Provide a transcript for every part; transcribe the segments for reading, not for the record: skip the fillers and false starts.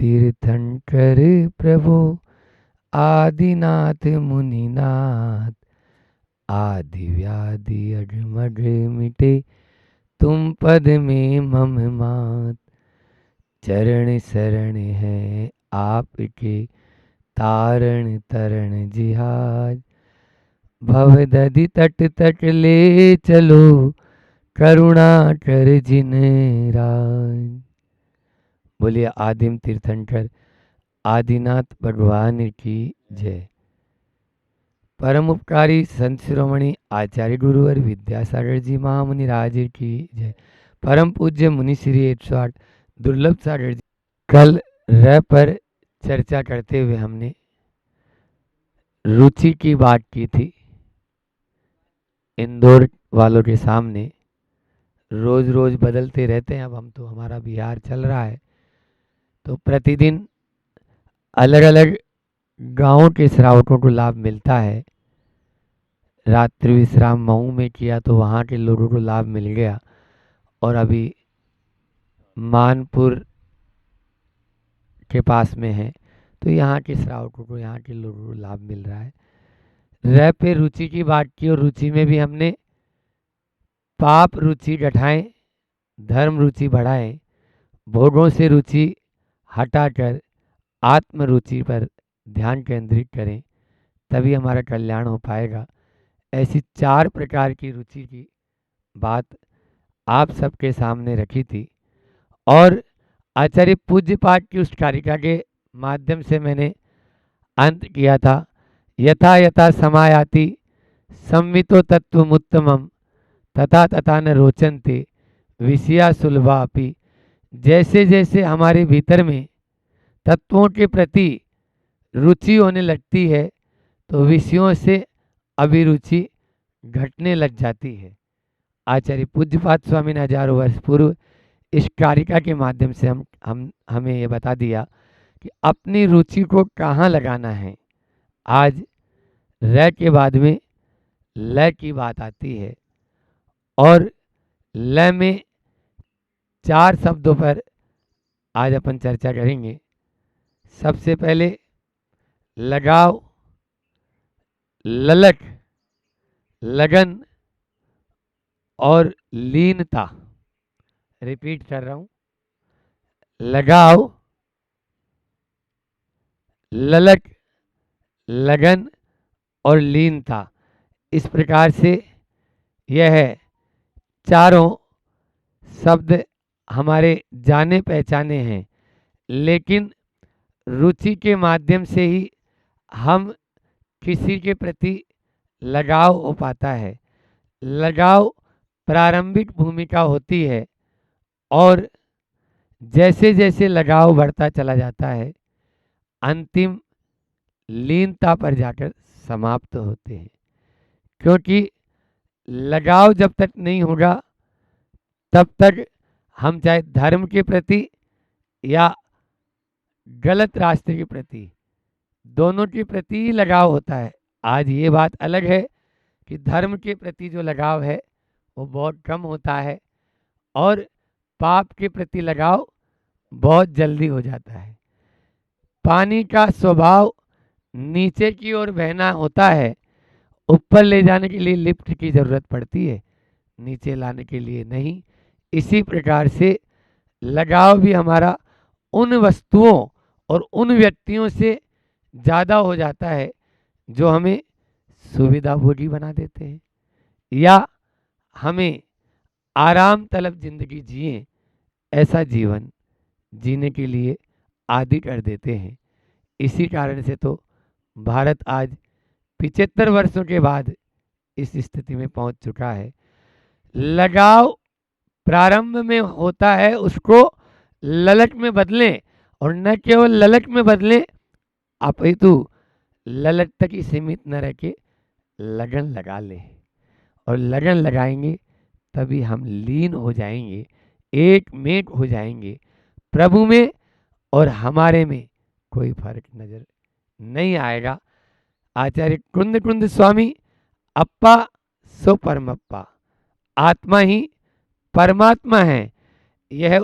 तीर्थंकर प्रभु आदिनाथ मुनिनाथ, आदि व्याधि अजमज मिटे तुम पद में मम मात। चरण शरण है आपके तारण तरण जिहाज, भव दधि तट तट ले चलो करुणा कर जिन राज। बोलिए आदिम तीर्थंकर आदिनाथ भगवान की जय। परम उपकारी संत शिरोमणि आचार्य गुरुवर विद्यासागर जी महामुनि राज की जय। परम पूज्य मुनि श्री 108 दुर्लभ सागर जी। कल र पर चर्चा करते हुए हमने रुचि की बात की थी। इंदौर वालों के सामने रोज रोज बदलते रहते हैं। अब हम तो हमारा बिहार चल रहा है, तो प्रतिदिन अलग अलग गांवों के श्रावकों को लाभ मिलता है। रात्रि विश्राम मऊ में किया तो वहाँ के लोगों को लाभ मिल गया, और अभी मानपुर के पास में है तो यहाँ के श्रावकों को, यहाँ के लोगों को लाभ मिल रहा है। रह पे रुचि की बात की, और रुचि में भी हमने पाप रुचि घटाएं, धर्म रुचि बढ़ाएं, भोगों से रुचि हटाकर आत्म रुचि पर ध्यान केंद्रित करें, तभी हमारा कल्याण हो पाएगा। ऐसी 4 प्रकार की रुचि की बात आप सबके सामने रखी थी, और आचार्य पूज्य पाठ की उस कारिका के माध्यम से मैंने अंत किया था। यथा यथा समायाति संवितो तत्वमुत्तमम, तथा तथा न रोचन्ते विषया सुलभा अपि। जैसे जैसे हमारे भीतर में तत्वों के प्रति रुचि होने लगती है तो विषयों से अभिरुचि घटने लग जाती है। आचार्य पूज्यपाद स्वामी ने हजारों वर्ष पूर्व इस कारिका के माध्यम से हमें ये बता दिया कि अपनी रुचि को कहाँ लगाना है। आज र के बाद में ल की बात आती है, और ल में 4 शब्दों पर आज अपन चर्चा करेंगे। सबसे पहले लगाव, ललक, लगन और लीनता। रिपीट कर रहा हूं, लगाव, ललक, लगन और लीनता। इस प्रकार से यह चारों शब्द हमारे जाने पहचाने हैं, लेकिन रुचि के माध्यम से ही हम किसी के प्रति लगाव हो पाता है। लगाव प्रारंभिक भूमिका होती है, और जैसे जैसे लगाव बढ़ता चला जाता है अंतिम लीनता पर जाकर समाप्त होते हैं। क्योंकि लगाव जब तक नहीं होगा तब तक हम चाहे धर्म के प्रति या गलत रास्ते के प्रति, दोनों के प्रति ही लगाव होता है। आज ये बात अलग है कि धर्म के प्रति जो लगाव है वो बहुत कम होता है, और पाप के प्रति लगाव बहुत जल्दी हो जाता है। पानी का स्वभाव नीचे की ओर बहना होता है, ऊपर ले जाने के लिए लिफ्ट की जरूरत पड़ती है, नीचे लाने के लिए नहीं। इसी प्रकार से लगाव भी हमारा उन वस्तुओं और उन व्यक्तियों से ज़्यादा हो जाता है जो हमें सुविधाभोगी बना देते हैं, या हमें आराम तलब जिंदगी जिए ऐसा जीवन जीने के लिए आदि कर देते हैं। इसी कारण से तो भारत आज 75 वर्षों के बाद इस स्थिति में पहुंच चुका है। लगाव प्रारंभ में होता है, उसको ललक में बदलें, और न केवल ललक में बदलें अपितु ललक तक ही सीमित न रह के लगन लगा लें, और लगन लगाएंगे तभी हम लीन हो जाएंगे, एक मेक हो जाएंगे प्रभु में, और हमारे में कोई फर्क नजर नहीं आएगा। आचार्य कुंद कुंद स्वामी अप्पा सो परमप्पा, आत्मा ही परमात्मा है, यह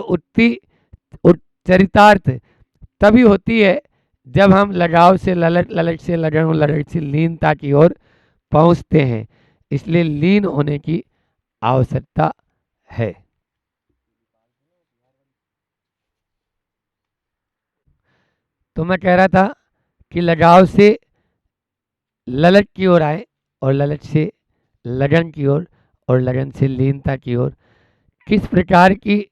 चरितार्थ तभी होती है जब हम लगाव से ललट, ललट से लगन और ललट से लीनता की ओर पहुंचते हैं। इसलिए लीन होने की आवश्यकता है। तो मैं कह रहा था कि लगाव से ललट की ओर आए और ललट से लगन की ओर और लगन से लीनता की ओर। किस प्रकार की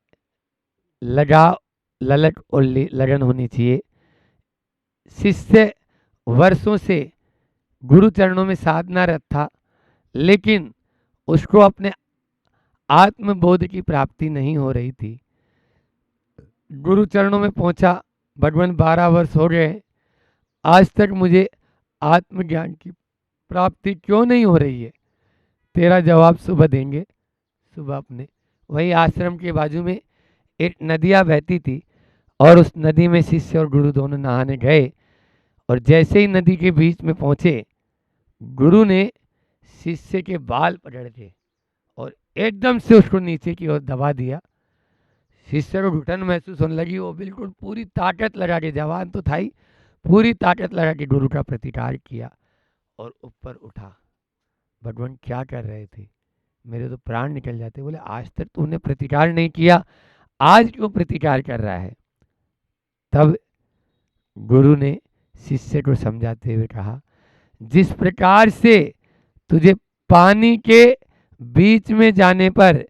लगाव, ललट और लगन होनी चाहिए? शिष्य वर्षों से गुरु चरणों में साधनारत था, लेकिन उसको अपने आत्मबोध की प्राप्ति नहीं हो रही थी। गुरु चरणों में पहुंचा, भगवान 12 वर्ष हो गए, आज तक मुझे आत्मज्ञान की प्राप्ति क्यों नहीं हो रही है? तेरा जवाब सुबह देंगे। सुबह अपने वही आश्रम के बाजू में एक नदियाँ बहती थी और उस नदी में शिष्य और गुरु दोनों नहाने गए, और जैसे ही नदी के बीच में पहुंचे, गुरु ने शिष्य के बाल पकड़ के और एकदम से उसको नीचे की ओर दबा दिया। शिष्य को घुटन महसूस होने लगी। वो बिल्कुल पूरी ताकत लगा के, जवान तो था ही, पूरी ताकत लगा के गुरु का प्रतिकार किया और ऊपर उठा। भगवान क्या कर रहे थे? मेरे तो प्राण निकल जाते। बोले आज तक तूने प्रतिकार नहीं किया, आज क्यों प्रतिकार कर रहा है? तब गुरु ने शिष्य को समझाते हुए कहा, जिस प्रकार से तुझे पानी के बीच में जाने पर,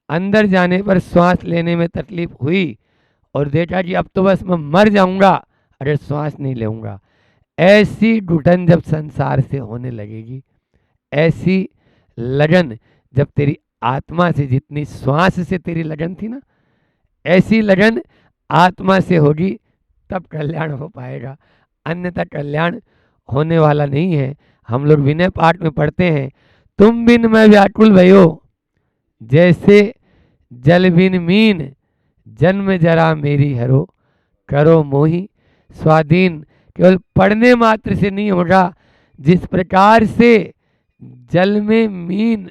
अंदर जाने पर श्वास लेने में तकलीफ हुई और देखा कि अब तो बस मैं मर जाऊंगा अगर श्वास नहीं लूंगा, ऐसी घुटन जब संसार से होने लगेगी, ऐसी लगन जब तेरी आत्मा से, जितनी श्वास से तेरी लगन थी ना, ऐसी लगन आत्मा से होगी, तब कल्याण हो पाएगा। अन्यथा कल्याण होने वाला नहीं है। हम लोग विनय पाठ में पढ़ते हैं, तुम बिन मैं व्याकुल भयो, जैसे जल बिन मीन, जन्म जरा मेरी हरो, करो मोही स्वाधीन। केवल पढ़ने मात्र से नहीं होगा। जिस प्रकार से जल में मीन,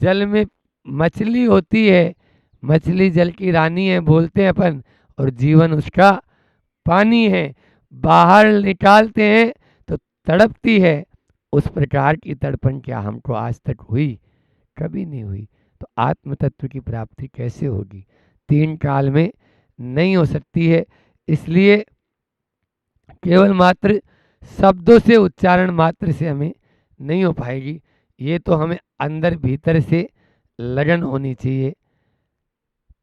जल में मछली होती है, मछली जल की रानी है बोलते हैं अपन, और जीवन उसका पानी है, बाहर निकालते हैं तो तड़पती है। उस प्रकार की तड़पन क्या हमको आज तक हुई? कभी नहीं हुई। तो आत्म तत्व की प्राप्ति कैसे होगी? 3 काल में नहीं हो सकती है। इसलिए केवल मात्र शब्दों से, उच्चारण मात्र से हमें नहीं हो पाएगी। ये तो हमें अंदर भीतर से लगन होनी चाहिए।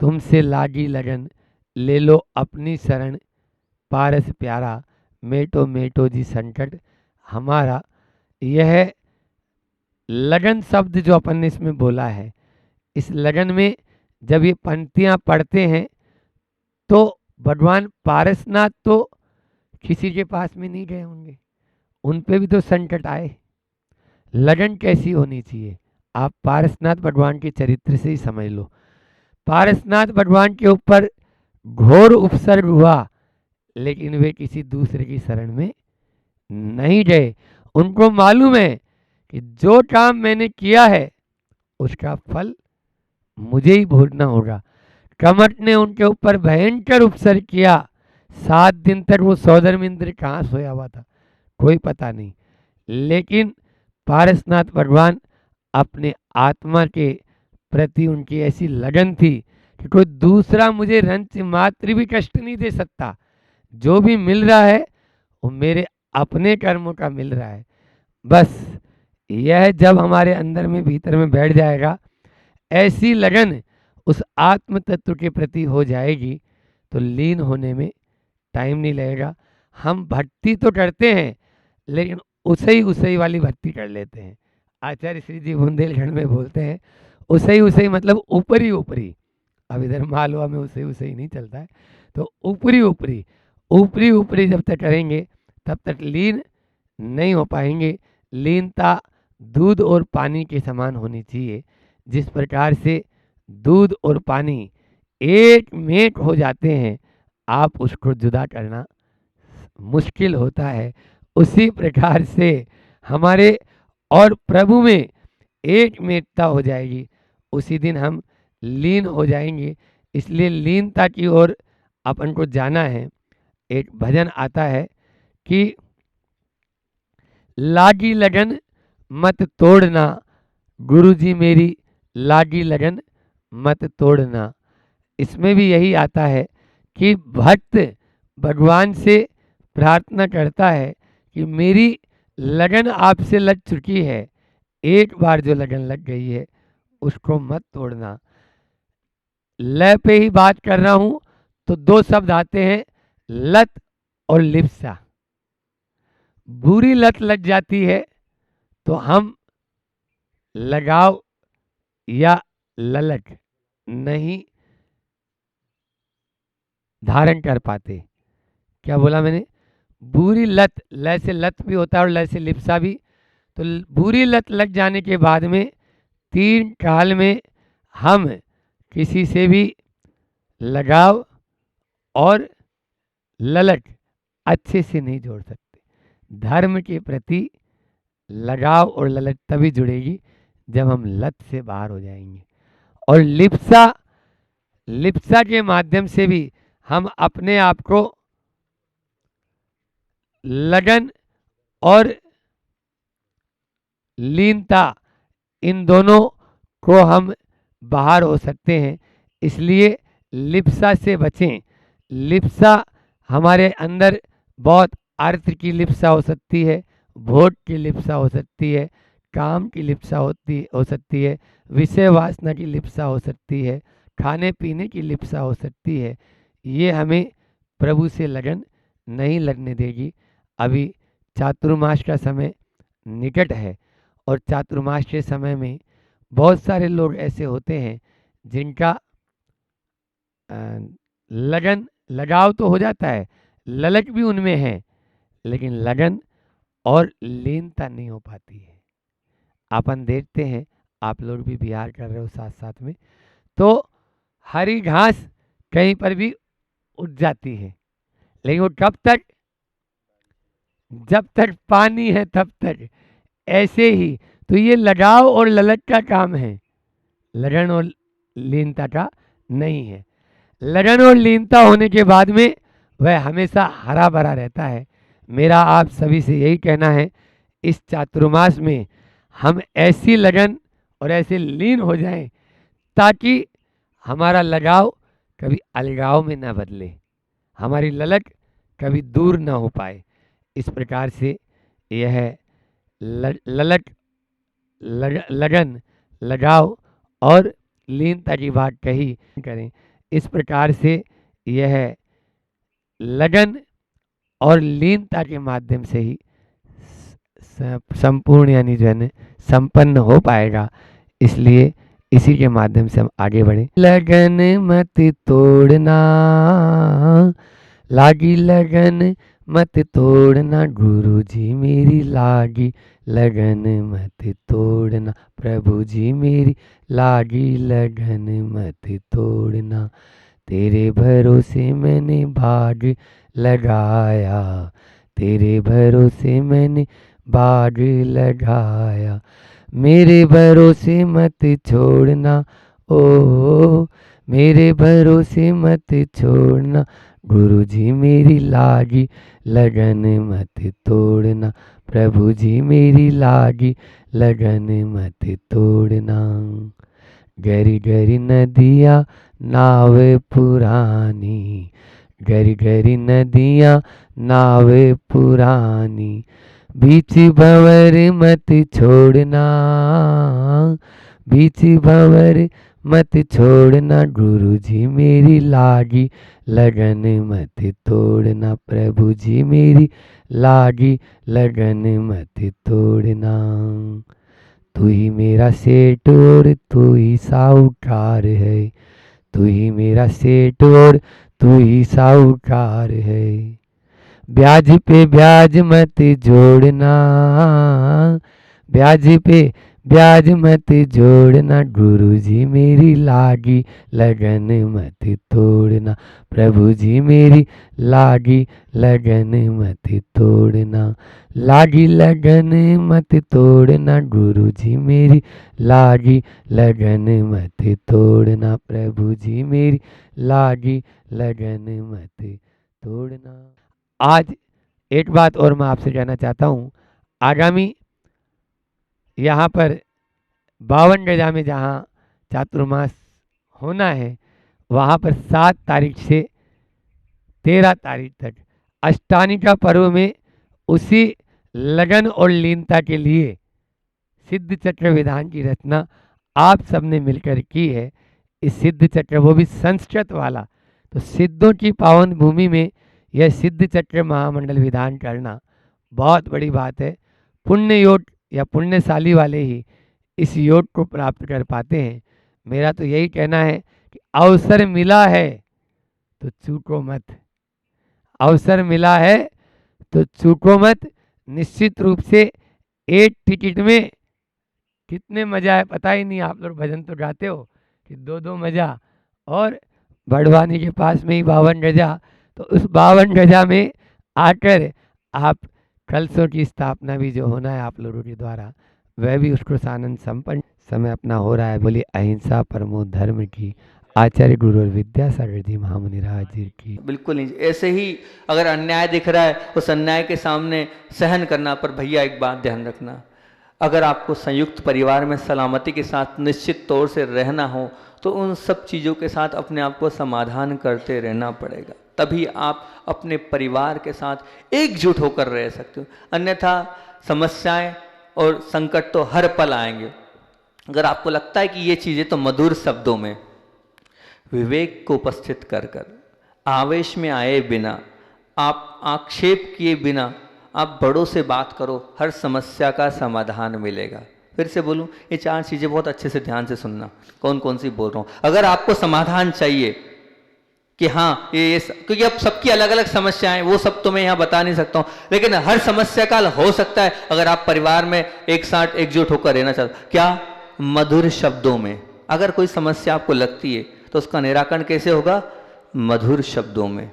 तुमसे लागी लगन, ले लो अपनी शरण, पारस प्यारा, मेटो मेटो जी संकट हमारा। यह लगन शब्द जो अपन ने इसमें बोला है, इस लगन में जब ये पंक्तियां पढ़ते हैं तो भगवान पारसनाथ तो किसी के पास में नहीं गए होंगे, उन पे भी तो संकट आए। लगन कैसी होनी चाहिए? आप पारसनाथ भगवान के चरित्र से ही समझ लो। पारसनाथ भगवान के ऊपर घोर उपसर्ग हुआ, लेकिन वे किसी दूसरे की शरण में नहीं गए। उनको मालूम है कि जो काम मैंने किया है उसका फल मुझे ही भोगना होगा। कमट ने उनके ऊपर भयंकर उपसर्ग किया। 7 दिन तक वो सौदर्म इंद्र कहाँ सोया हुआ था, कोई पता नहीं। लेकिन पारसनाथ भगवान अपने आत्मा के प्रति उनकी ऐसी लगन थी कि कोई दूसरा मुझे रंच मात्र भी कष्ट नहीं दे सकता। जो भी मिल रहा है वो मेरे अपने कर्मों का मिल रहा है। बस यह जब हमारे अंदर में, भीतर में बैठ जाएगा, ऐसी लगन उस आत्म तत्व के प्रति हो जाएगी, तो लीन होने में टाइम नहीं लगेगा। हम भक्ति तो करते हैं, लेकिन उसे ही वाली भक्ति कर लेते हैं। आचार्य श्री जी बुंदेलखंड में बोलते हैं, उसे ही मतलब ऊपरी ऊपरी। अब इधर मालवा में उसे ही नहीं चलता है, तो ऊपरी ऊपरी, ऊपरी ऊपरी जब तक करेंगे तब तक लीन नहीं हो पाएंगे। लीनता दूध और पानी के समान होनी चाहिए। जिस प्रकार से दूध और पानी एक मेट हो जाते हैं, आप उसको जुदा करना मुश्किल होता है, उसी प्रकार से हमारे और प्रभु में एक मेटता हो जाएगी। उसी दिन हम लीन हो जाएंगे। इसलिए लीनता की ओर अपन को जाना है। एक भजन आता है कि लागी लगन मत तोड़ना, गुरुजी मेरी लागी लगन मत तोड़ना। इसमें भी यही आता है कि भक्त भगवान से प्रार्थना करता है कि मेरी लगन आपसे लग चुकी है, एक बार जो लगन लग गई है उसको मत तोड़ना। लय पे ही बात कर रहा हूं तो दो शब्द आते हैं, लत और लिप्सा। बुरी लत लग जाती है तो हम लगाव या ललक नहीं धारण कर पाते। क्या बोला मैंने? बुरी लत, लय से लत भी होता है और लय से लिप्सा भी। तो बुरी लत लग जाने के बाद में 3 काल में हम किसी से भी लगाव और ललक अच्छे से नहीं जोड़ सकते। धर्म के प्रति लगाव और ललक तभी जुड़ेगी जब हम लत से बाहर हो जाएंगे। और लिप्सा, लिप्सा के माध्यम से भी हम अपने आप को लगन और लीनता, इन दोनों को हम बाहर हो सकते हैं। इसलिए लिप्सा से बचें। लिप्सा हमारे अंदर बहुत अर्थ की लिप्सा हो सकती है, भोग की लिप्सा हो सकती है, काम की लिप्सा हो सकती है, विषय वासना की लिप्सा हो सकती है, खाने पीने की लिप्सा हो सकती है। ये हमें प्रभु से लगन नहीं लगने देगी। अभी चातुर्मास का समय निकट है और चातुर्मास के समय में बहुत सारे लोग ऐसे होते हैं जिनका लगन, लगाव तो हो जाता है, ललक भी उनमें है, लेकिन लगन और लीनता नहीं हो पाती है। अपन देखते हैं, आप लोग भी बिहार कर रहे हो साथ साथ में, तो हरी घास कहीं पर भी उग जाती है, लेकिन वो कब तक? जब तक पानी है तब तक। ऐसे ही तो ये लगाव और ललक का काम है, लगन और लीनता का नहीं है। लगन और लीनता होने के बाद में वह हमेशा हरा भरा रहता है। मेरा आप सभी से यही कहना है, इस चातुर्मास में हम ऐसी लगन और ऐसे लीन हो जाएं ताकि हमारा लगाव कभी अलगाव में ना बदले, हमारी ललक कभी दूर ना हो पाए। इस प्रकार से यह ललक, लगन, लगाव और लीनता की बात कही करें। इस प्रकार से यह लगन और लीनता के माध्यम से ही संपूर्ण यानी जो है संपन्न हो पाएगा। इसलिए इसी के माध्यम से हम आगे बढ़े। लगन मत तोड़ना, लागी लगन मत तोड़ना, गुरु जी मेरी लागी लगन मत तोड़ना, प्रभु जी मेरी लागी लगन मत तोड़ना। तेरे भरोसे मैंने भाग लगाया, तेरे भरोसे मैंने भाग लगाया, मेरे भरोसे मत छोड़ना, ओ मेरे भरोसे मत छोड़ना, गुरु जी मेरी लागी लगन मत तोड़ना, प्रभु जी मेरी लागी लगन मत तोड़ना। गहरी गहरी नदियाँ नाव पुरानी, गहरी गहरी नदियाँ नाव पुरानी, बीच भंवर मत छोड़ना, बीच भंवर मत छोड़ना, गुरु जी मेरी लागी लगन मत तोड़ना, प्रभु जी मेरी लागी लगन मत तोड़ना। तू ही मेरा सेठ और तू ही साहूकार है, तू ही मेरा सेठ और तू ही साहूकार है, ब्याज पे ब्याज मत जोड़ना, ब्याज पे ब्याज मत जोड़ना, गुरु जी मेरी लागी लगन मत तोड़ना, प्रभु जी मेरी लागी लगन मत तोड़ना, लागी लगन मत तोड़ना, गुरु जी मेरी लागी लगन मत तोड़ना, प्रभु जी मेरी लागी लगन मत तोड़ना। आज एक बात और मैं आपसे कहना चाहता हूँ, आगामी यहाँ पर 52 गजा में जहाँ चातुर्मास होना है, वहाँ पर 7 तारीख से 13 तारीख तक अष्टानिका पर्व में उसी लगन और लीनता के लिए सिद्ध चक्र विधान की रचना आप सबने मिलकर की है। इस सिद्ध चक्र, वो भी संस्कृत वाला, तो सिद्धों की पावन भूमि में यह सिद्ध चक्र महामंडल विधान करना बहुत बड़ी बात है। पुण्य योग या पुण्यशाली वाले ही इस योग को प्राप्त कर पाते हैं। मेरा तो यही कहना है कि अवसर मिला है तो चूको मत, अवसर मिला है तो चूको मत। निश्चित रूप से एक टिकट में कितने मजा है पता ही नहीं। आप लोग भजन तो गाते हो कि दो दो मजा, और बड़वानी के पास में ही 52 गजा, तो उस 52 गजा में आकर आप कलशों की स्थापना भी जो होना है आप लोगों के द्वारा, वह भी उसको सानंद संपन्न समय अपना हो रहा है। बोलिए अहिंसा परमो धर्म की, आचार्य गुरु और विद्यासागर जी महामुनि राज जी की। बिल्कुल नहीं, ऐसे ही अगर अन्याय दिख रहा है उस अन्याय के सामने सहन करना। पर भैया एक बात ध्यान रखना, अगर आपको संयुक्त परिवार में सलामती के साथ निश्चित तौर से रहना हो तो उन सब चीज़ों के साथ अपने आप को समाधान करते रहना पड़ेगा, तभी आप अपने परिवार के साथ एकजुट होकर रह सकते हो। अन्यथा समस्याएं और संकट तो हर पल आएंगे। अगर आपको लगता है कि ये चीज़ें, तो मधुर शब्दों में विवेक को उपस्थित कर कर, आवेश में आए बिना, आप आक्षेप किए बिना आप बड़ों से बात करो, हर समस्या का समाधान मिलेगा। फिर से बोलूं, ये 4 चीज़ें बहुत अच्छे से ध्यान से सुनना, कौन कौन सी बोल रहा हूँ। अगर आपको समाधान चाहिए कि हाँ ये क्योंकि अब सबकी अलग अलग समस्याएं, वो सब तो मैं यहाँ बता नहीं सकता हूँ, लेकिन हर समस्या का हो सकता है अगर आप परिवार में एक साथ एकजुट होकर रहना चाहते हो। क्या? मधुर शब्दों में। अगर कोई समस्या आपको लगती है तो उसका निराकरण कैसे होगा? मधुर शब्दों में,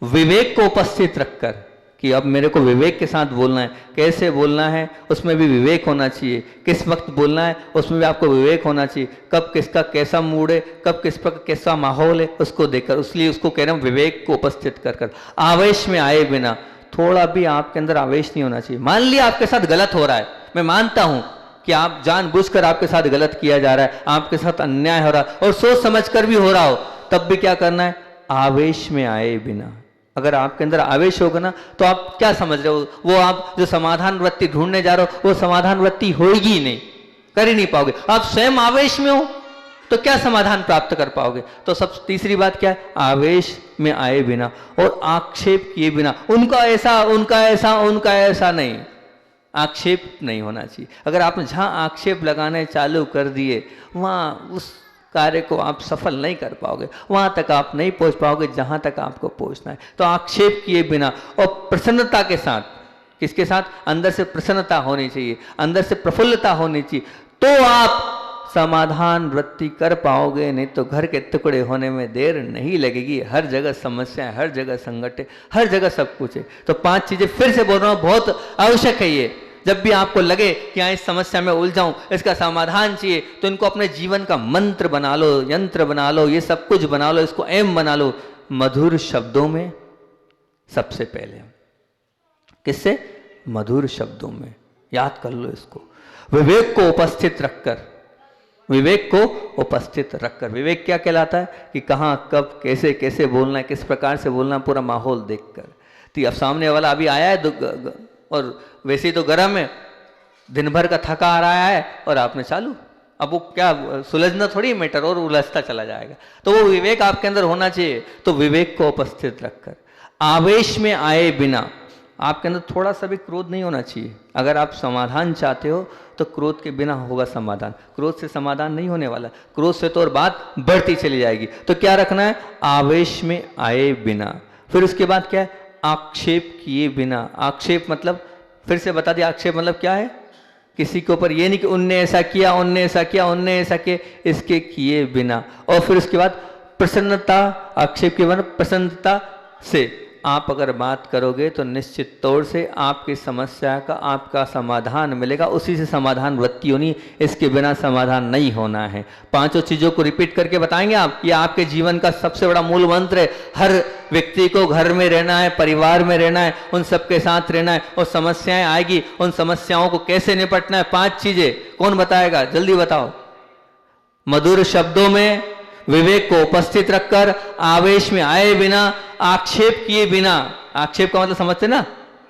विवेक को उपस्थित रखकर, कि अब मेरे को विवेक के साथ बोलना है। कैसे बोलना है उसमें भी विवेक होना चाहिए, किस वक्त बोलना है उसमें भी आपको विवेक होना चाहिए, कब किसका कैसा मूड है, कब किस पर कैसा माहौल है उसको देखकर, इसलिए उसको कह रहे हैं विवेक को उपस्थित कर कर। आवेश में आए बिना, थोड़ा भी आपके अंदर आवेश नहीं होना चाहिए। मान लिया आपके साथ गलत हो रहा है, मैं मानता हूं कि आप जानबूझकर आपके साथ गलत किया जा रहा है, आपके साथ अन्याय हो रहा है और सोच समझ कर भी हो रहा हो, तब भी क्या करना है? आवेश में आए बिना। अगर आपके अंदर आवेश होगा ना, तो आप क्या समझ रहे हो, वो आप जो समाधान वृत्ति ढूंढने जा रहे हो वो समाधान वृत्ति होगी ही नहीं, कर ही नहीं पाओगे। आप स्वयं आवेश में हो तो क्या समाधान प्राप्त कर पाओगे? तो सब तीसरी बात क्या है? आवेश में आए बिना और आक्षेप किए बिना। उनका ऐसा, उनका ऐसा, उनका ऐसा नहीं, आक्षेप नहीं होना चाहिए। अगर आपने जहां आक्षेप लगाने चालू कर दिए, वहां उस कार्य को आप सफल नहीं कर पाओगे, वहां तक आप नहीं पहुंच पाओगे जहां तक आपको पहुंचना है। तो आक्षेप किए बिना और प्रसन्नता के साथ, किसके साथ? अंदर से प्रसन्नता होनी चाहिए, अंदर से प्रफुल्लता होनी चाहिए, तो आप समाधान वृत्ति कर पाओगे। नहीं तो घर के टुकड़े होने में देर नहीं लगेगी। हर जगह समस्या, हर जगह संकट है, हर जगह सब कुछ है। तो 5 चीजें फिर से बोल रहा हूं, बहुत आवश्यक है ये। जब भी आपको लगे कि हाँ इस समस्या में उलझाऊं, इसका समाधान चाहिए, तो इनको अपने जीवन का मंत्र बना लो, यंत्र बना लो, ये सब कुछ बना लो, इसको एम बना लो। मधुर शब्दों में सबसे पहले, किससे? मधुर शब्दों में। याद कर लो इसको, विवेक को उपस्थित रखकर, विवेक को उपस्थित रखकर। विवेक क्या कहलाता है? कि कहाँ, कब, कैसे कैसे बोलना है, किस प्रकार से बोलना, पूरा माहौल देखकर। तो अब सामने वाला अभी आया है और वैसे ही तो गर्म है, दिन भर का थका आ रहा है और आपने चालू, अब वो क्या सुलझना थोड़ी मैटर, और उलझता चला जाएगा। तो वो विवेक आपके अंदर होना चाहिए। तो विवेक को उपस्थित रखकर, आवेश में आए बिना, आपके अंदर थोड़ा सा भी क्रोध नहीं होना चाहिए। अगर आप समाधान चाहते हो तो क्रोध के बिना होगा समाधान, क्रोध से समाधान नहीं होने वाला, क्रोध से तो और बात बढ़ती चली जाएगी। तो क्या रखना है? आवेश में आए बिना। फिर उसके बाद क्या है? आक्षेप किए बिना। आक्षेप मतलब, फिर से बता दिया, आक्षेप मतलब क्या है? किसी के ऊपर ये नहीं कि उनने ऐसा किया, उनने ऐसा किया, उनने ऐसा किया, इसके किए बिना। और फिर उसके बाद प्रसन्नता, आक्षेप के बाद प्रसन्नता से आप अगर बात करोगे तो निश्चित तौर से आपकी समस्या का आपका समाधान मिलेगा। उसी से समाधान वृत्ति होनी, इसके बिना समाधान नहीं होना है। 5 चीज़ों को रिपीट करके बताएंगे आप, ये आपके जीवन का सबसे बड़ा मूल मंत्र है। हर व्यक्ति को घर में रहना है, परिवार में रहना है, उन सबके साथ रहना है, और समस्याएं आएगी, उन समस्याओं को कैसे निपटना है, 5 चीजें कौन बताएगा? जल्दी बताओ। मधुर शब्दों में विवेक को उपस्थित रखकर, आवेश में आए बिना, आक्षेप किए बिना, आक्षेप का मतलब समझते ना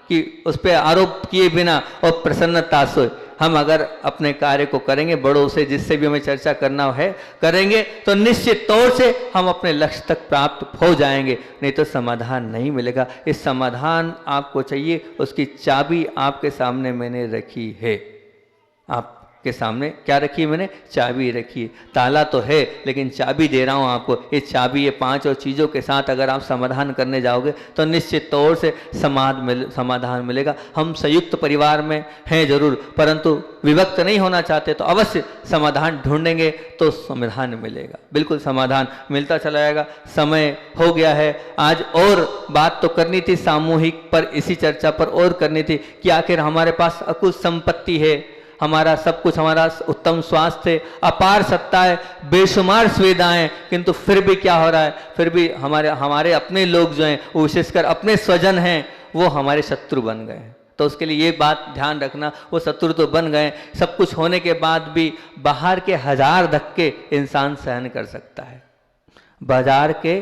कि उस पर आरोप किए बिना, और प्रसन्नता से हम अगर अपने कार्य को करेंगे, बड़ों से जिससे भी हमें चर्चा करना है करेंगे, तो निश्चित तौर से हम अपने लक्ष्य तक प्राप्त हो जाएंगे। नहीं तो समाधान नहीं मिलेगा। इस समाधान आपको चाहिए, उसकी चाबी आपके सामने मैंने रखी है। आपके सामने क्या रखी है मैंने? चाबी रखी है। ताला तो है लेकिन चाबी दे रहा हूं आपको। ये चाबी, ये 5 और चीज़ों के साथ अगर आप समाधान करने जाओगे तो निश्चित तौर से समाधान मिलेगा। हम संयुक्त परिवार में हैं जरूर, परंतु विभक्त नहीं होना चाहते, तो अवश्य समाधान ढूंढेंगे तो समाधान मिलेगा। बिल्कुल समाधान मिलता चला जाएगा। समय हो गया है। आज और बात तो करनी थी सामूहिक पर, इसी चर्चा पर और करनी थी कि आखिर हमारे पास अकुल संपत्ति है, हमारा सब कुछ, हमारा उत्तम स्वास्थ्य है, अपार सत्ता है, बेशुमार सुविधाएं, किंतु फिर भी क्या हो रहा है? फिर भी हमारे अपने लोग जो हैं, वो विशेषकर अपने स्वजन हैं, वो हमारे शत्रु बन गए हैं। तो उसके लिए ये बात ध्यान रखना, वो शत्रु तो बन गए, सब कुछ होने के बाद भी बाहर के 1000 धक्के इंसान सहन कर सकता है। बाजार के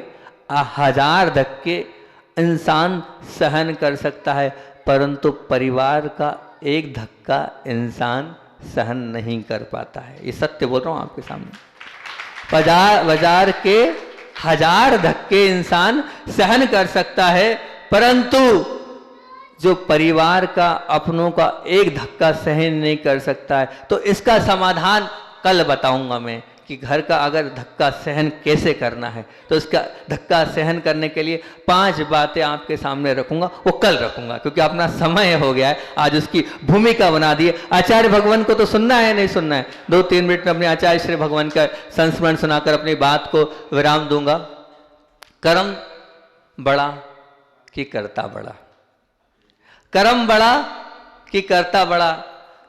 1000 धक्के इंसान सहन कर सकता है, परंतु परिवार का एक धक्का इंसान सहन नहीं कर पाता है। ये सत्य बोल रहा हूं आपके सामने। बाजार के 1000 धक्के इंसान सहन कर सकता है, परंतु जो परिवार का, अपनों का एक धक्का सहन नहीं कर सकता है। तो इसका समाधान कल बताऊंगा मैं कि घर का अगर धक्का सहन कैसे करना है, तो इसका धक्का सहन करने के लिए 5 बातें आपके सामने रखूंगा। वो कल रखूंगा क्योंकि अपना समय हो गया है। आज उसकी भूमिका बना दी है। आचार्य भगवान को तो सुनना है, नहीं सुनना है? 2-3 मिनट में अपने आचार्य श्री भगवान का संस्मरण सुनाकर अपनी बात को विराम दूंगा। कर्म बड़ा कि कर्ता बड़ा? कर्म बड़ा कि कर्ता बड़ा?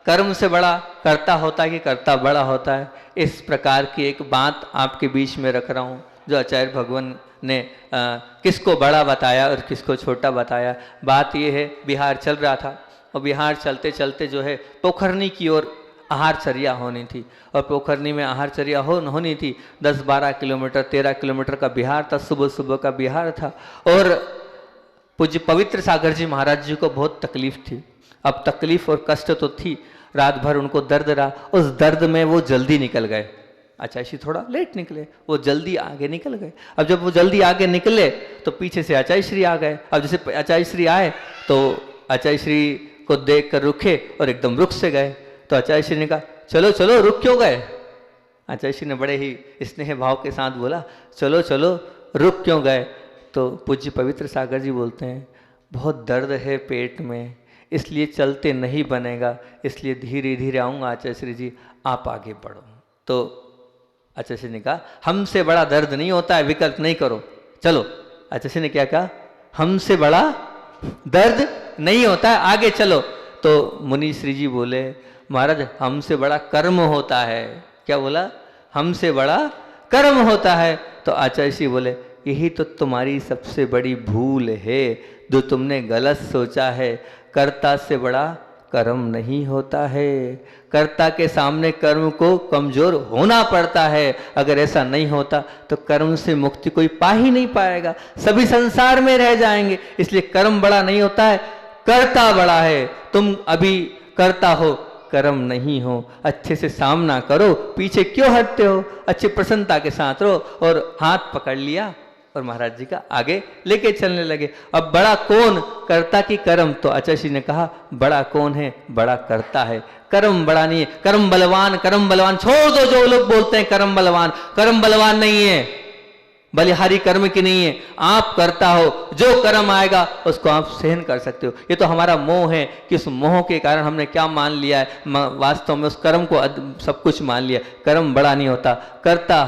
कर्म से बड़ा कर्ता होता है कि कर्ता बड़ा होता है? इस प्रकार की एक बात आपके बीच में रख रहा हूँ, जो आचार्य भगवान ने किसको बड़ा बताया और किसको छोटा बताया। बात यह है, बिहार चल रहा था और बिहार चलते चलते जो है पोखरनी की ओर आहारचर्या होनी थी, और पोखरनी में आहारचर्या होनी थी। 10-12 किलोमीटर 13 किलोमीटर का बिहार था, सुबह सुबह का बिहार था। और पूज्य पवित्र सागर जी महाराज जी को बहुत तकलीफ थी। अब तकलीफ और कष्ट तो थी, रात भर उनको दर्द रहा। उस दर्द में वो जल्दी निकल गए। आचार्य श्री थोड़ा लेट निकले, वो जल्दी आगे निकल गए। अब जब वो जल्दी आगे निकले तो पीछे से आचार्य श्री आ गए। अब जैसे आचार्य श्री आए तो आचार्य श्री को देख कर रुके और एकदम रुक से गए। तो आचार्य श्री ने कहा, चलो चलो, रुक क्यों गए? आचार्य श्री ने बड़े ही स्नेह भाव के साथ बोला, चलो चलो, रुक क्यों गए? तो पूज्य पवित्र सागर जी बोलते हैं, बहुत दर्द है पेट में, इसलिए चलते नहीं बनेगा, इसलिए धीरे धीरे आऊँगा। आचार्य श्री जी आप आगे बढ़ो। तो आचार्य श्री ने कहा, हमसे बड़ा दर्द नहीं होता है, विकल्प नहीं करो, चलो। आचार्य श्री ने क्या कहा? हमसे बड़ा दर्द नहीं होता है, आगे चलो। तो मुनि श्री जी बोले, महाराज हमसे बड़ा कर्म होता है। क्या बोला? हमसे बड़ा कर्म होता है। तो आचार्य श्री बोले, यही तो तुम्हारी सबसे बड़ी भूल है, जो तुमने गलत सोचा है। कर्ता से बड़ा कर्म नहीं होता है। कर्ता के सामने कर्म को कमजोर होना पड़ता है। अगर ऐसा नहीं होता तो कर्म से मुक्ति कोई पा ही नहीं पाएगा, सभी संसार में रह जाएंगे। इसलिए कर्म बड़ा नहीं होता है, कर्ता बड़ा है। तुम अभी कर्ता हो, कर्म नहीं हो। अच्छे से सामना करो, पीछे क्यों हटते हो? अच्छी प्रसन्नता के साथ रहो। और हाथ पकड़ लिया और महाराज जी का आगे लेके चलने लगे। अब बड़ा कौन? कर्ता की कर्म? तो आचार्य जी ने कहा, बड़ा कौन है? बड़ा कर्ता है, कर्म बड़ा नहीं है। कर्म बलवान, कर्म बलवान छोड़ दो। जो लोग बोलते हैं कर्म बलवान नहीं है, बलिहारी कर्म की नहीं है। आप करता हो, जो कर्म आएगा उसको आप सहन कर सकते हो। ये तो हमारा मोह है कि उस मोह के कारण हमने क्या मान लिया है, वास्तव में उस कर्म को सब कुछ मान लिया। कर्म बड़ा नहीं होता, कर्ता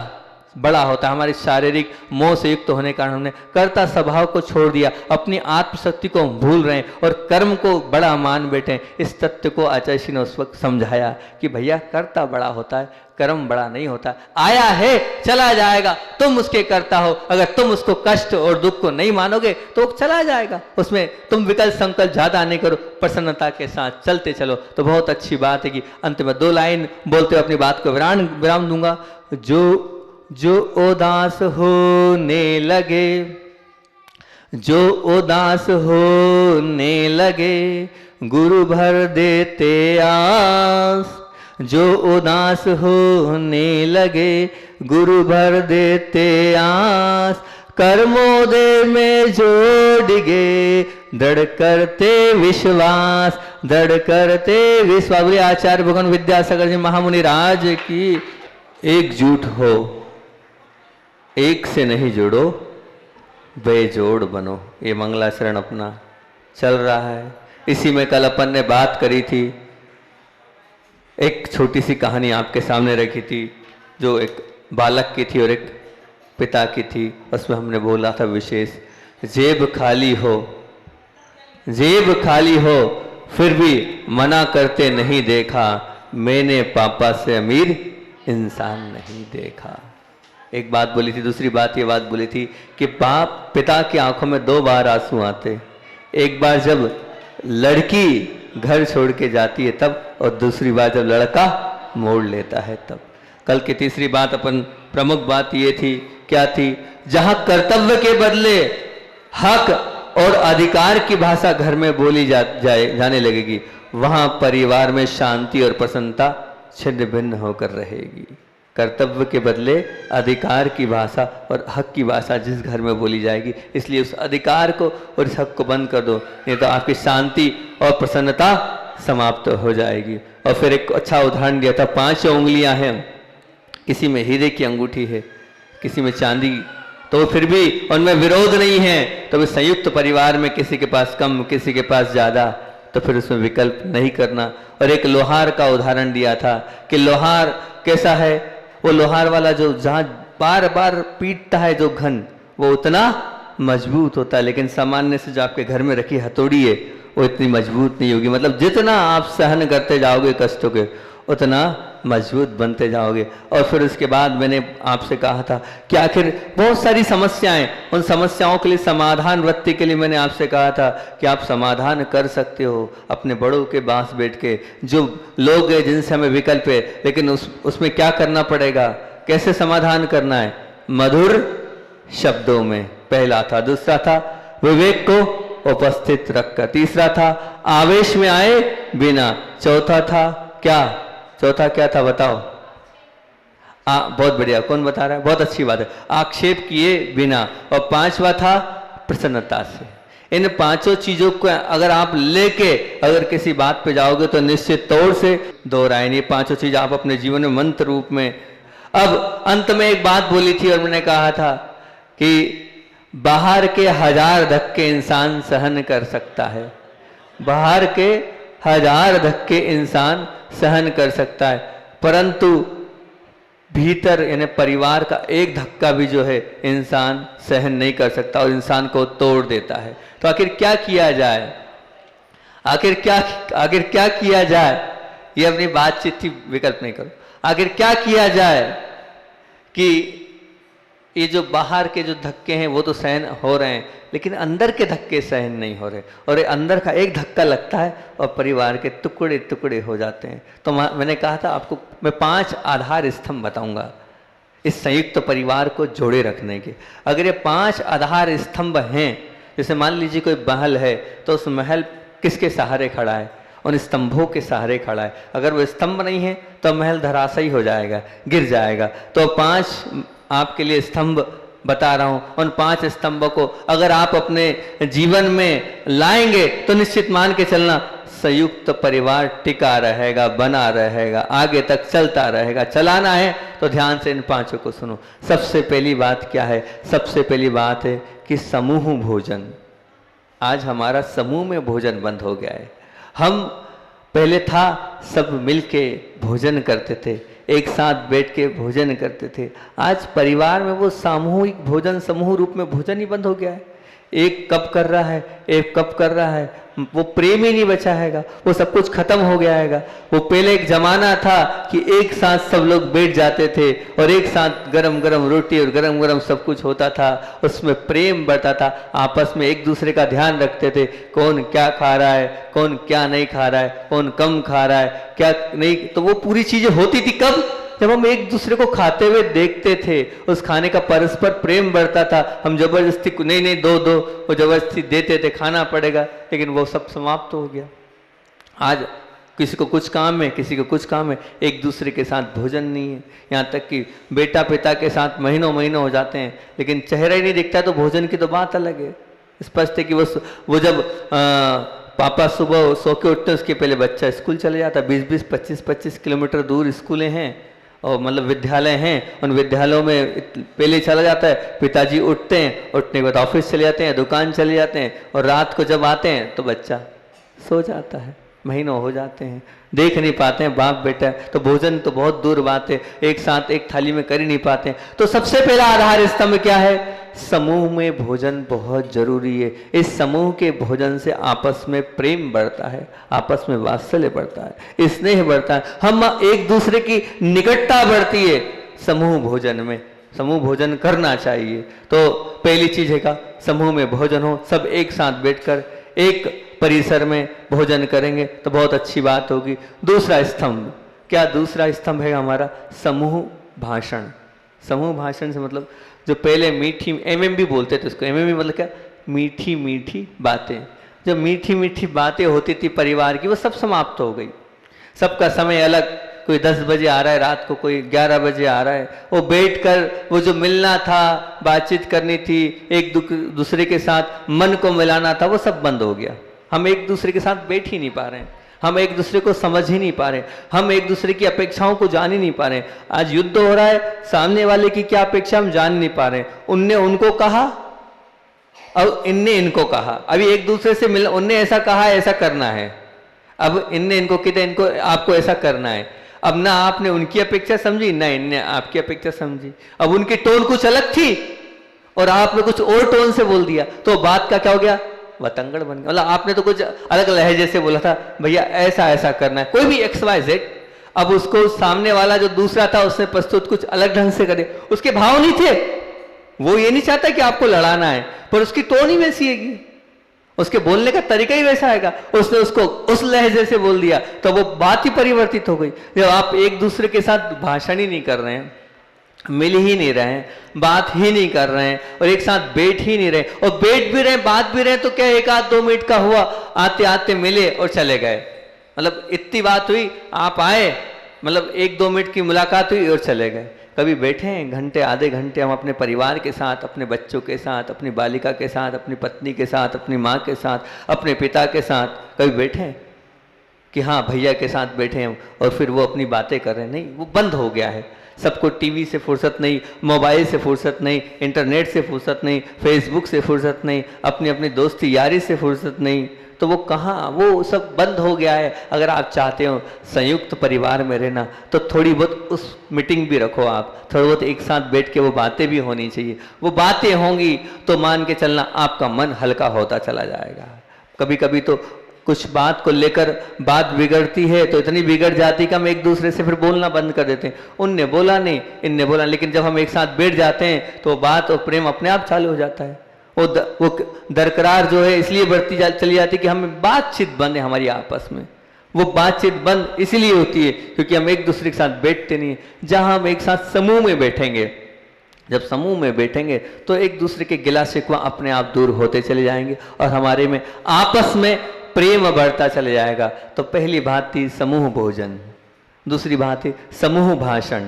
बड़ा होता है। हमारे शारीरिक मोह से युक्त होने के कारण हमने कर्ता स्वभाव को छोड़ दिया, अपनी आत्मशक्ति को हम भूल रहे हैं और कर्म को बड़ा मान बैठे हैं। इस तथ्य को आचार्य जी ने उस वक्त समझाया कि भैया कर्ता बड़ा होता है, कर्म बड़ा नहीं होता। आया है चला जाएगा, तुम उसके कर्ता हो। अगर तुम उसको कष्ट और दुख को नहीं मानोगे तो वो चला जाएगा, उसमें तुम विकल्प संकल्प ज्यादा नहीं करो, प्रसन्नता के साथ चलते चलो। तो बहुत अच्छी बात है कि अंत में 2 लाइन बोलते हुए अपनी बात को विराम दूंगा। जो उदास होने लगे, जो उदास होने लगे, गुरु भर देते आस। जो उदास होने लगे, गुरु भर देते आस। कर्मोदय में जो डिगे, दृढ़ करते विश्वास, दृढ़ करते विश्वास। बोले आचार्य भगवान विद्यासागर जी महामुनि राज की एकजुट हो, एक से नहीं जुड़ो, बेजोड़ बनो। ये मंगलाचरण अपना चल रहा है। इसी में कल अपन ने बात करी थी, एक छोटी सी कहानी आपके सामने रखी थी, जो एक बालक की थी और एक पिता की थी। उसमें हमने बोला था विशेष, जेब खाली हो, जेब खाली हो, फिर भी मना करते नहीं देखा, मैंने पापा से अमीर इंसान नहीं देखा। एक बात बोली थी। दूसरी बात ये बात बोली थी कि बाप पिता की आंखों में 2 बार आंसू आते, एक बार जब लड़की घर छोड़ के जाती है तब, और दूसरी बार जब लड़का मोड़ लेता है तब। कल की तीसरी बात अपन प्रमुख बात ये थी, क्या थी? जहां कर्तव्य के बदले हक और अधिकार की भाषा घर में बोली जाने लगेगी, वहां परिवार में शांति और प्रसन्नता छिन्न भिन्न होकर रहेगी। कर्तव्य के बदले अधिकार की भाषा और हक की भाषा जिस घर में बोली जाएगी, इसलिए उस अधिकार को और इस हक को बंद कर दो, नहीं तो आपकी शांति और प्रसन्नता समाप्त हो जाएगी। और फिर एक अच्छा उदाहरण दिया था, 5 उंगलियां हैं, किसी में हीरे की अंगूठी है, किसी में चांदी, तो फिर भी उनमें विरोध नहीं है। तो संयुक्त परिवार में किसी के पास कम, किसी के पास ज्यादा, तो फिर उसमें विकल्प नहीं करना। और एक लोहार का उदाहरण दिया था कि लोहार कैसा है? वो लोहार वाला जो जहां बार बार पीटता है जो घन, वो उतना मजबूत होता है, लेकिन सामान्य से जो आपके घर में रखी हथौड़ी है वो इतनी मजबूत नहीं होगी। मतलब जितना आप सहन करते जाओगे कष्टों के, उतना मजबूत बनते जाओगे। और फिर उसके बाद मैंने आपसे कहा था कि आखिर बहुत सारी समस्याएं, उन समस्याओं के लिए समाधान वृत्ति के लिए मैंने आपसे कहा था कि आप समाधान कर सकते हो अपने बड़ों के पास बैठ के। जो लोग हैं जिनसे हमें विकल्प है, लेकिन उसमें क्या करना पड़ेगा, कैसे समाधान करना है? मधुर शब्दों में, पहला था। दूसरा था विवेक को उपस्थित रखकर। तीसरा था आवेश में आए बिना। चौथा था क्या? चौथा क्या था बताओ? बहुत बढ़िया, कौन बता रहा है? बहुत अच्छी बात है, आक्षेप किए बिना। और 5वां था प्रसन्नता से। इन 5 चीजों को अगर आप लेके अगर किसी बात पे जाओगे तो निश्चित तौर से दोहराएंगे। 5 चीज आप अपने जीवन में मंत्र रूप में। अब अंत में एक बात बोली थी और मैंने कहा था कि बाहर के 1000 धक्के इंसान सहन कर सकता है, बाहर के 1000 धक्के इंसान सहन कर सकता है, परंतु भीतर यानी परिवार का एक धक्का भी जो है इंसान सहन नहीं कर सकता और इंसान को तोड़ देता है। तो आखिर क्या किया जाए? आखिर क्या किया जाए? ये अपनी बातचीत थी, विकल्प नहीं करो। आखिर क्या किया जाए कि ये जो बाहर के जो धक्के हैं वो तो सहन हो रहे हैं, लेकिन अंदर के धक्के सहन नहीं हो रहे, और अंदर का एक धक्का लगता है और परिवार के टुकड़े टुकड़े हो जाते हैं। तो मैंने कहा था आपको मैं 5 आधार स्तंभ बताऊंगा इस संयुक्त परिवार को जोड़े रखने के। अगर ये 5 आधार स्तंभ हैं, जैसे मान लीजिए कोई महल है तो उस महल किसके सहारे खड़ा है? उन स्तंभों के सहारे खड़ा है। अगर वो स्तंभ नहीं है तो महल धराशायी हो जाएगा, गिर जाएगा। तो 5 आपके लिए स्तंभ बता रहा हूं। उन 5 स्तंभों को अगर आप अपने जीवन में लाएंगे तो निश्चित मान के चलना संयुक्त परिवार टिका रहेगा, बना रहेगा, आगे तक चलता रहेगा। चलाना है तो ध्यान से इन 5 को सुनो। सबसे पहली बात क्या है? सबसे पहली बात है कि समूह भोजन। आज हमारा समूह में भोजन बंद हो गया है। हम पहले था सब मिलके भोजन करते थे, एक साथ बैठ के भोजन करते थे। आज परिवार में वो सामूहिक भोजन, समूह रूप में भोजन ही बंद हो गया है। एक कब कर रहा है, एक कब कर रहा है, वो प्रेम ही नहीं बचा हैगा, वो सब कुछ खत्म हो गया हैगा। वो पहले एक जमाना था कि एक साथ सब लोग बैठ जाते थे और एक साथ गरम गरम रोटी और गरम गरम सब कुछ होता था, उसमें प्रेम बढ़ता था, आपस में एक दूसरे का ध्यान रखते थे, कौन क्या खा रहा है, कौन क्या नहीं खा रहा है, कौन कम खा रहा है, क्या नहीं। तो वो पूरी चीजें होती थी कब, जब हम एक दूसरे को खाते हुए देखते थे, उस खाने का परस्पर प्रेम बढ़ता था। हम जबरदस्ती नहीं नहीं दो दो, वो जबरदस्ती देते थे, खाना पड़ेगा, लेकिन वो सब समाप्त हो गया। आज किसी को कुछ काम है, किसी को कुछ काम है, एक दूसरे के साथ भोजन नहीं है। यहाँ तक कि बेटा पिता के साथ महीनों महीनों हो जाते हैं, लेकिन चेहरा ही नहीं दिखता, तो भोजन की तो बात अलग है। स्पष्ट है कि वो जब पापा सुबह सो के उठते हैं, उसके पहले बच्चा स्कूल चले जाता है। 20-20, 25-25 किलोमीटर दूर स्कूलें हैं और मतलब विद्यालय हैं, उन विद्यालयों में पहले चला जाता है। पिताजी उठते हैं, उठने के बाद ऑफिस चले जाते हैं, दुकान चले जाते हैं, और रात को जब आते हैं तो बच्चा सो जाता है। महीनों हो जाते हैं, देख नहीं पाते हैं बाप बेटा, तो भोजन तो बहुत दूर बात है, एक साथ एक थाली में कर ही नहीं पाते हैं। तो सबसे पहला आधार स्तंभ क्या है, समूह में भोजन बहुत जरूरी है। इस समूह के भोजन से आपस में प्रेम बढ़ता है, आपस में वात्सल्य बढ़ता है, स्नेह बढ़ता है, हम एक दूसरे की निकटता बढ़ती है। समूह भोजन में, समूह भोजन करना चाहिए। तो पहली चीज है का समूह में भोजन हो, सब एक साथ बैठकर एक परिसर में भोजन करेंगे तो बहुत अच्छी बात होगी। दूसरा स्तंभ क्या, दूसरा स्तंभ है हमारा समूह भाषण। समूह भाषण से मतलब जो पहले मीठी, एमएम भी बोलते थे उसको, एमएम मतलब क्या, मीठी मीठी बातें। जो मीठी मीठी बातें होती थी परिवार की, वो सब समाप्त हो गई। सबका समय अलग, कोई 10 बजे आ रहा है रात को, कोई 11 बजे आ रहा है। वो बैठकर वो जो मिलना था, बातचीत करनी थी, एक दूसरे के साथ मन को मिलाना था, वो सब बंद हो गया। हम एक दूसरे के साथ बैठ ही नहीं पा रहे हैं, हम एक दूसरे को समझ ही नहीं पा रहे, हम एक दूसरे की अपेक्षाओं को जान ही नहीं पा रहे। आज युद्ध हो रहा है, सामने वाले की क्या अपेक्षा हम जान नहीं पा रहे। उनने उनको कहा और इनने इनको कहा, अभी एक दूसरे से मिल, उनने ऐसा कहा ऐसा करना है, अब इनने इनको कहते इनको आपको ऐसा करना है। अब ना आपने उनकी अपेक्षा समझी, ना इनने आपकी अपेक्षा समझी। अब उनकी टोन कुछ अलग थी और आपने कुछ और टोन से बोल दिया, तो बात का क्या हो गया, वतंगड़ बन गया। मतलब आपने तो कुछ अलग लहजे से बोला था, भैया ऐसा ऐसा करना है, कोई भी XYZ। अब उसको सामने वाला जो दूसरा था उसने प्रस्तुत कुछ अलग ढंग से करे, उसके भाव नहीं थे। वो ये नहीं चाहता कि आपको लड़ाना है, पर उसकी टोन ही वैसी है, उसके बोलने का तरीका ही वैसा आएगा, उसने उसको उस लहजे से बोल दिया, तो वो बात ही परिवर्तित हो गई। जब आप एक दूसरे के साथ भाषण ही नहीं कर रहे हैं, मिल ही नहीं रहे हैं, बात ही नहीं कर रहे हैं, और एक साथ बैठ ही नहीं रहे, और बैठ भी रहे बात भी रहे, तो क्या 1-2 मिनट का हुआ, आते आते मिले और चले गए। मतलब इतनी बात हुई, आप आए, मतलब 1-2 मिनट की मुलाकात हुई और चले गए। कभी बैठे हैं घंटे आधे घंटे हम अपने परिवार के साथ, अपने बच्चों के साथ, अपनी बालिका के साथ, अपनी पत्नी के साथ, अपनी माँ के साथ, अपने पिता के साथ, कभी बैठे हैं कि हाँ भैया के साथ बैठे हैं और फिर वो अपनी बातें कर रहे हैं? नहीं, वो बंद हो गया है। सबको टीवी से फुर्सत नहीं, मोबाइल से फुर्सत नहीं, इंटरनेट से फुर्सत नहीं, फेसबुक से फुर्सत नहीं, अपनी अपनी दोस्ती यारी से फुर्सत नहीं, तो वो कहाँ, वो सब बंद हो गया है। अगर आप चाहते हो संयुक्त परिवार में रहना, तो थोड़ी बहुत उस मीटिंग भी रखो, आप थोड़ा बहुत एक साथ बैठ के वो बातें भी होनी चाहिए। वो बातें होंगी तो मान के चलना आपका मन हल्का होता चला जाएगा। कभी कभी तो कुछ बात को लेकर बात बिगड़ती है तो इतनी बिगड़ जाती कि हम एक दूसरे से फिर बोलना बंद कर देते हैं। उनने बोला नहीं, इनने बोला, लेकिन जब हम एक साथ बैठ जाते हैं तो बात और प्रेम अपने आप चालू हो जाता है। वो दरकरार जो है इसलिए बढ़ती चली जाती है कि हमें बातचीत बंद है हमारी आपस में। वो बातचीत बंद इसलिए होती है क्योंकि हम एक दूसरे के साथ बैठते नहीं। जहां हम एक साथ समूह में बैठेंगे, जब समूह में बैठेंगे तो एक दूसरे के गिला शिकवा अपने आप दूर होते चले जाएंगे और हमारे में आपस में प्रेम बढ़ता चले जाएगा। तो पहली बात थी समूह भोजन, दूसरी बात है समूह भाषण,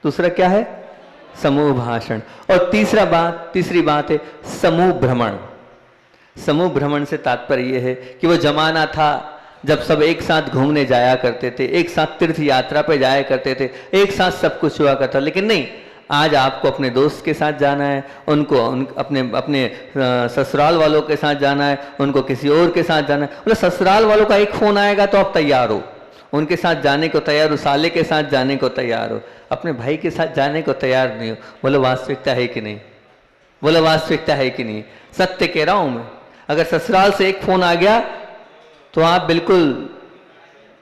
दूसरा क्या है, समूह भाषण, और तीसरी बात है समूह भ्रमण। समूह भ्रमण से तात्पर्य यह है कि वो जमाना था जब सब एक साथ घूमने जाया करते थे, एक साथ तीर्थ यात्रा पे जाया करते थे, एक साथ सब कुछ हुआ करता, लेकिन नहीं, आज आपको अपने दोस्त के साथ जाना है, उनको अपने ससुराल वालों के साथ जाना है, उनको किसी और के साथ जाना है। बोले ससुराल वालों का एक फ़ोन आएगा तो आप तैयार हो, उनके साथ जाने को तैयार हो, साले के साथ जाने को तैयार हो, अपने भाई के साथ जाने को तैयार नहीं हो। बोले वास्तविकता है कि नहीं? बोले वास्तविकता है कि नहीं? सत्य कह रहा हूं मैं। अगर ससुराल से एक फ़ोन आ गया तो आप बिल्कुल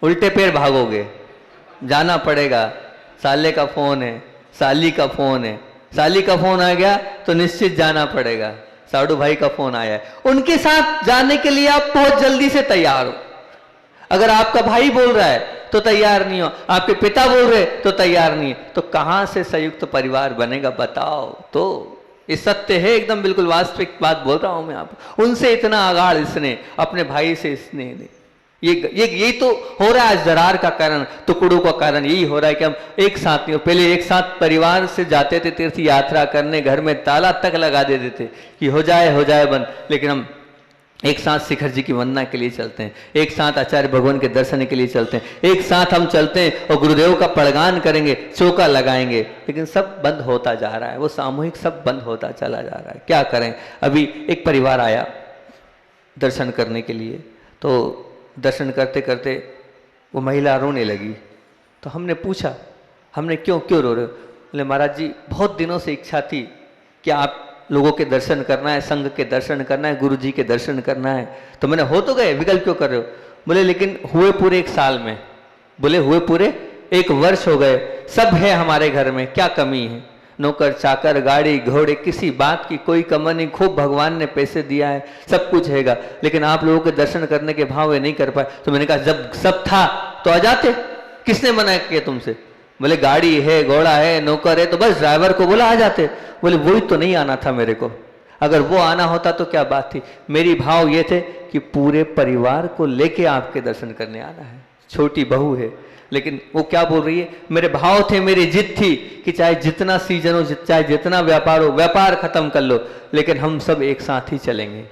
उल्टे पैर भागोगे, जाना पड़ेगा। साले का फ़ोन है, साली का फ़ोन है, साली का फ़ोन आ गया तो निश्चित जाना पड़ेगा। साडू भाई का फ़ोन आया है, उनके साथ जाने के लिए आप बहुत जल्दी से तैयार हो। अगर आपका भाई बोल रहा है तो तैयार नहीं हो, आपके पिता बोल रहे तो तैयार नहीं है, तो कहां से संयुक्त परिवार बनेगा बताओ? तो ये सत्य है, एकदम बिल्कुल वास्तविक बात बोल रहा हूं मैं आपको। उनसे इतना आगाड़ स्नेह, अपने भाई से स्नेह नहीं। ये तो हो रहा है दरार का कारण, टुकड़ों का कारण यही हो रहा है कि हम एक साथ नहीं हो। पहले एक साथ परिवार से जाते थे तीर्थ यात्रा करने, घर में ताला तक लगा देते थे कि हो जाए बंद, लेकिन हम एक साथ शिखर जी की वंदना के लिए चलते हैं, एक साथ आचार्य भगवान के दर्शन के लिए चलते हैं, एक साथ हम चलते हैं और गुरुदेव का पड़गान करेंगे, चौका लगाएंगे। लेकिन सब बंद होता जा रहा है, वो सामूहिक सब बंद होता चला जा रहा है। क्या करें? अभी एक परिवार आया दर्शन करने के लिए, तो दर्शन करते करते वो महिला रोने लगी। तो हमने पूछा, हमने क्यों रो रहे हो? बोले महाराज जी बहुत दिनों से इच्छा थी कि आप लोगों के दर्शन करना है, संघ के दर्शन करना है, गुरु जी के दर्शन करना है। तो मैंने हो तो गए, विकल्प क्यों कर रहे हो? बोले लेकिन हुए पूरे एक साल में, बोले हुए पूरे 1 वर्ष हो गए, सब है हमारे घर में, क्या कमी है? नौकर चाकर, गाड़ी घोड़े, किसी बात की कोई कमी नहीं, खूब भगवान ने पैसे दिया है, सब कुछ हैगा, लेकिन आप लोगों के दर्शन करने के भाव वे नहीं कर पाए। तो मैंने कहा जब सब था तो आ जाते, किसने मना किया तुमसे? बोले गाड़ी है, घोड़ा है, नौकर है, तो बस ड्राइवर को बोला आ जाते। बोले वही तो नहीं आना था मेरे को, अगर वो आना होता तो क्या बात थी। मेरी भाव ये थे कि पूरे परिवार को लेके आपके दर्शन करने आना है। छोटी बहू है, लेकिन वो क्या बोल रही है? मेरे भाव थे, मेरी जिद थी कि चाहे जितना सीजन हो, चाहे जितना व्यापार हो, व्यापार खत्म कर लो, लेकिन हम सब एक साथ ही चलेंगे।